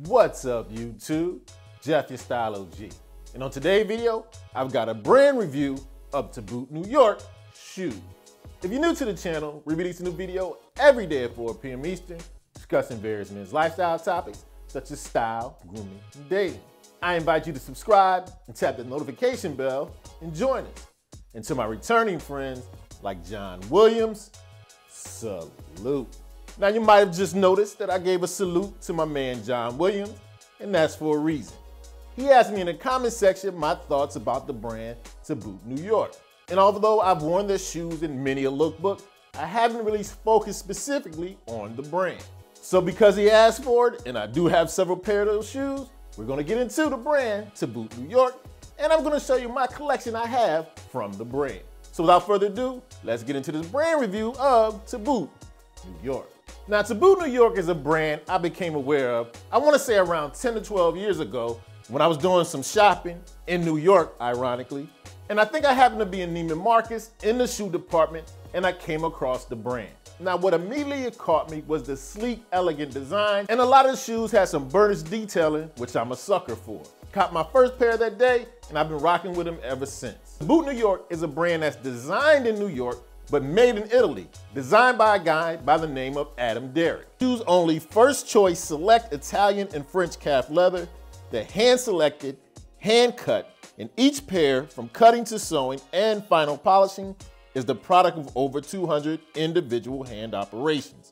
What's up, YouTube? Jeff, your Style O.G. And on today's video, I've got a brand review of To Boot New York shoes. If you're new to the channel, we release a new video every day at 4 p.m. Eastern, discussing various men's lifestyle topics such as style, grooming, and dating. I invite you to subscribe and tap the notification bell and join us. And to my returning friends like John Williams, salute. Now you might have just noticed that I gave a salute to my man John Williams, and that's for a reason. He asked me in the comment section my thoughts about the brand To Boot New York. And although I've worn their shoes in many a lookbook, I haven't really focused specifically on the brand. So because he asked for it, and I do have several pairs of those shoes, we're gonna get into the brand To Boot New York, and I'm gonna show you my collection I have from the brand. So without further ado, let's get into this brand review of To Boot New York. Now, To Boot New York is a brand I became aware of, I wanna say around 10 to 12 years ago, when I was doing some shopping in New York, ironically. And I think I happened to be in Neiman Marcus in the shoe department, and I came across the brand. Now, what immediately caught me was the sleek, elegant design, and a lot of the shoes had some burnished detailing, which I'm a sucker for. Caught my first pair that day, and I've been rocking with them ever since. To Boot New York is a brand that's designed in New York, but made in Italy, designed by a guy by the name of Adam Derrick. Shoes only first choice select Italian and French calf leather. They're hand selected, hand cut, and each pair, from cutting to sewing and final polishing, is the product of over 200 individual hand operations.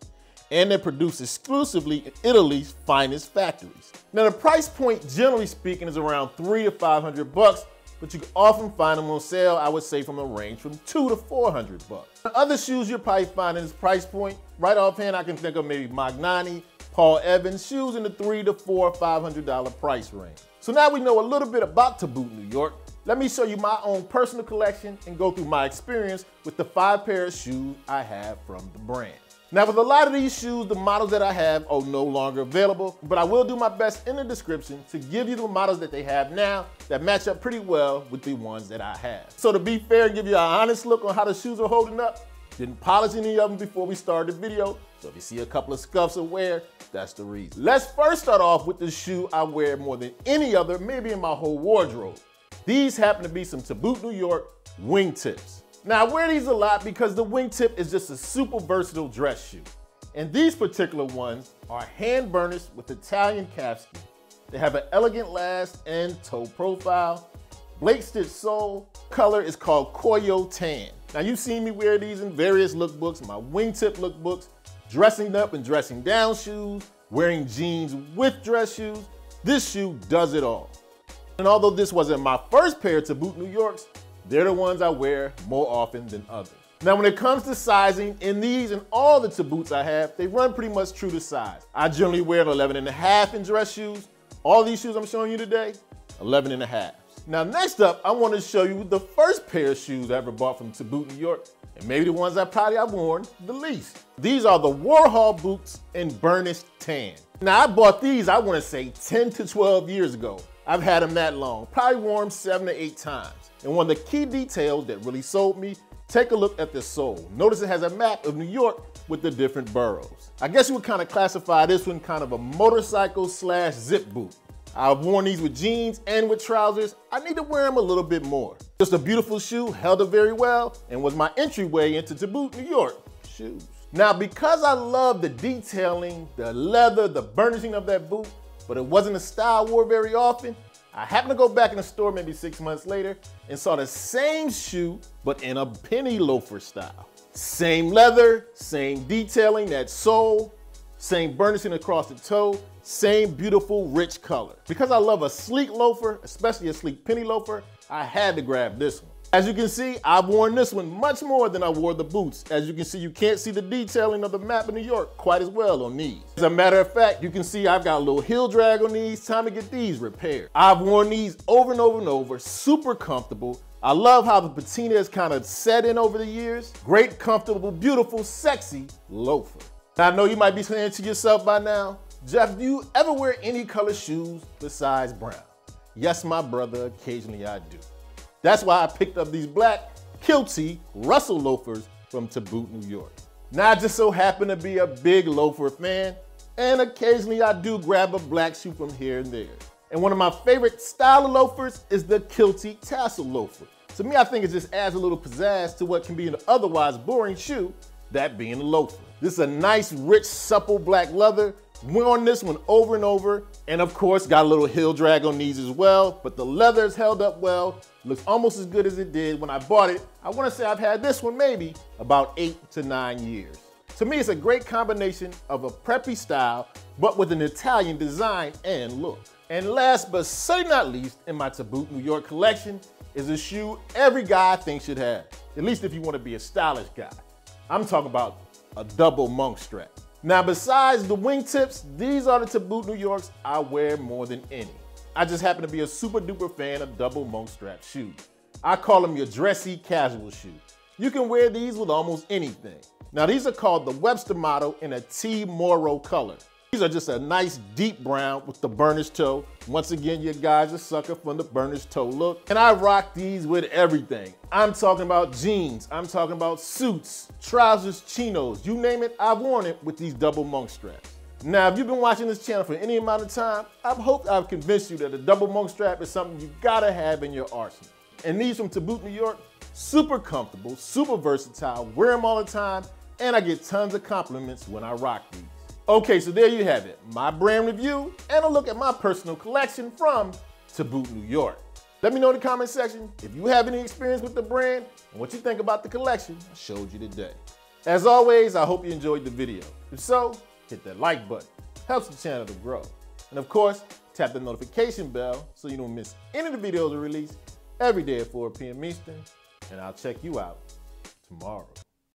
And they're produced exclusively in Italy's finest factories. Now, the price point, generally speaking, is around $300 to $500, but you can often find them on sale, I would say, from a range from $200 to $400. The other shoes you'll probably find in this price point, right offhand, I can think of maybe Magnani, Paul Evans, shoes in the $300 to $500 price range. So now we know a little bit about To Boot New York. Let me show you my own personal collection and go through my experience with the 5 pairs of shoes I have from the brand. Now, with a lot of these shoes, the models that I have are no longer available, but I will do my best in the description to give you the models that they have now that match up pretty well with the ones that I have. So to be fair and give you an honest look on how the shoes are holding up, didn't polish any of them before we started the video, so if you see a couple of scuffs of wear, that's the reason. Let's first start off with the shoe I wear more than any other, maybe in my whole wardrobe. These happen to be some To Boot New York wingtips. Now, I wear these a lot because the wingtip is just a super versatile dress shoe. And these particular ones are hand burnished with Italian calfskin. They have an elegant last and toe profile, Blake stitch sole. Color is called Koyo Tan. Now, you've seen me wear these in various lookbooks, my wingtip lookbooks, dressing up and dressing down shoes, wearing jeans with dress shoes. This shoe does it all. And although this wasn't my first pair To Boot New Yorks, they're the ones I wear more often than others. Now, when it comes to sizing, in these and all the To Boots I have, they run pretty much true to size. I generally wear an 11.5 in dress shoes. All these shoes I'm showing you today, 11.5. Now, next up, I want to show you the first pair of shoes I ever bought from To Boot New York, and maybe the ones I've worn the least. These are the Warhol Boots in burnished tan. Now, I bought these, I want to say 10 to 12 years ago. I've had them that long, probably worn them 7 to 8 times. And one of the key details that really sold me, take a look at the sole. Notice it has a map of New York with the different boroughs. I guess you would kind of classify this one kind of a motorcycle slash zip boot. I've worn these with jeans and with trousers. I need to wear them a little bit more. Just a beautiful shoe, held up very well, and was my entryway into To Boot New York shoes. Now, because I love the detailing, the leather, the burnishing of that boot, but it wasn't a style I wore very often, I happened to go back in the store maybe 6 months later and saw the same shoe, but in a penny loafer style. Same leather, same detailing, that sole, same burnishing across the toe, same beautiful rich color. Because I love a sleek loafer, especially a sleek penny loafer, I had to grab this one. As you can see, I've worn this one much more than I wore the boots. As you can see, you can't see the detailing of the map of New York quite as well on these. As a matter of fact, you can see I've got a little heel drag on these. Time to get these repaired. I've worn these over and over and over, super comfortable. I love how the patina has kind of set in over the years. Great, comfortable, beautiful, sexy loafer. Now, I know you might be saying to yourself by now, Jeff, do you ever wear any color shoes besides brown? Yes, my brother, occasionally I do. That's why I picked up these black Kiltie Russell loafers from To Boot New York. Now, I just so happen to be a big loafer fan, and occasionally I do grab a black shoe from here and there. And one of my favorite style of loafers is the Kiltie Tassel loafer. To me, I think it just adds a little pizzazz to what can be an otherwise boring shoe, that being a loafer. This is a nice, rich, supple black leather. Worn this one over and over, and of course got a little heel drag on these as well, but the leather is held up well, looks almost as good as it did when I bought it. I want to say I've had this one maybe about 8 to 9 years. To me, it's a great combination of a preppy style, but with an Italian design and look. And last but certainly not least, in my To Boot New York collection is a shoe every guy I think should have, at least if you want to be a stylish guy. I'm talking about a double monk strap. Now, besides the wingtips, these are the To Boot New Yorks I wear more than any. I just happen to be a super duper fan of double monk strap shoes. I call them your dressy casual shoe. You can wear these with almost anything. Now, these are called the Webster model in a T Moro color. These are just a nice deep brown with the burnished toe. Once again, you guys are sucker for the burnished toe look. And I rock these with everything. I'm talking about jeans, I'm talking about suits, trousers, chinos, you name it, I've worn it with these double monk straps. Now, if you've been watching this channel for any amount of time, I hope I've convinced you that a double monk strap is something you gotta have in your arsenal. And these from To Boot New York, super comfortable, super versatile, wear them all the time, and I get tons of compliments when I rock these. Okay, so there you have it, my brand review and a look at my personal collection from To Boot New York. Let me know in the comment section if you have any experience with the brand and what you think about the collection I showed you today. As always, I hope you enjoyed the video. If so, hit that like button, helps the channel to grow. And of course, tap the notification bell so you don't miss any of the videos I release every day at 4 p.m. Eastern, and I'll check you out tomorrow.